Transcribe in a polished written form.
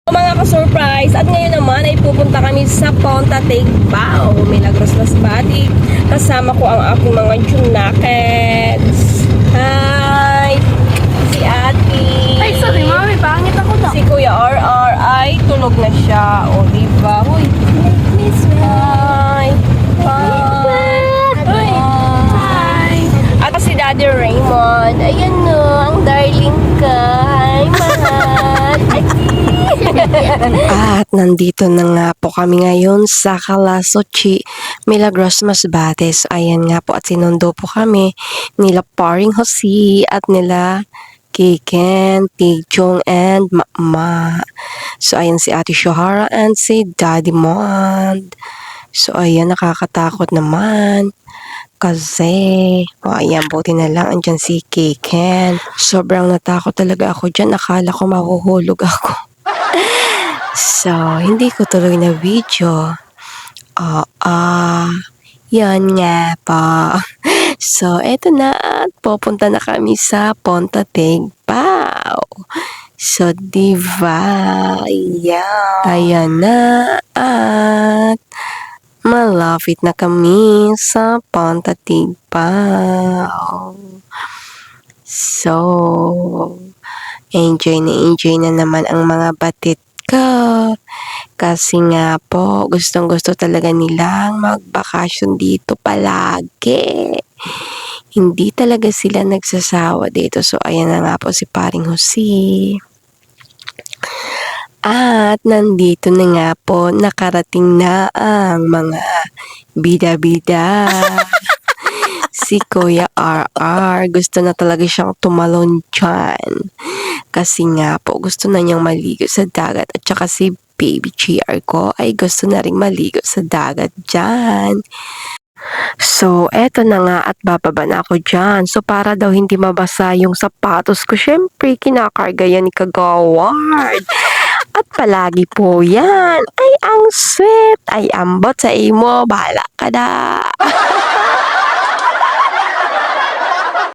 Mga ka-surprise, at ngayon naman ay pupunta kami sa Ponta Tigbao, Milagros Masbate. Kasama ko ang aking mga junakets. Hi! Si Ate. Ay, sorry, mami. Pangit ako daw. Si Kuya RR ay tulog na siya. O, diba? Uy. Hi! Hi! At si Daddy Raymond. Ayan no, ang darling ka. Hi, mahal. At nandito na nga po kami ngayon sa Calasuchi, Milagros Masbates. Ayan nga po, at sinundo po kami nila Paring Jose at nila Kiken, Tigjong, and Mama. So ayan si Ate Shohara and si Daddy Mond. So ayan, nakakatakot naman. Kasi, ayan, buti na lang, andyan si Kiken. Sobrang natakot talaga ako dyan. Akala ko mahuhulog ako. So, hindi ko tuloy na video. Yan nga pa. So, eto na at pupunta na kami sa Ponta Tigbao. So, diba? Yeah. Ayan na at malapit na kami sa Ponta Tigbao. So, enjoy na naman ang mga batit ko. Kasi nga po, gustong-gusto talaga nilang magbakasyon dito palagi. Hindi talaga sila nagsasawa dito. So, ayan na nga po si Paring Jose. At nandito na nga po, nakarating na ang mga bida-bida. Si Kuya RR, gusto na talaga siyang tumalon dyan. Kasi nga po, gusto na niyang maligo sa dagat. At saka si baby GR ko ay gusto na rin maligo sa dagat dyan. So, eto na nga at bababa na ako dyan. So, para daw hindi mabasa yung sapatos ko, syempre, kinakarga yan ni Kagawad. At palagi po yan. Ay, ang sweet. Ay, ambot sa imo. Bahala ka na.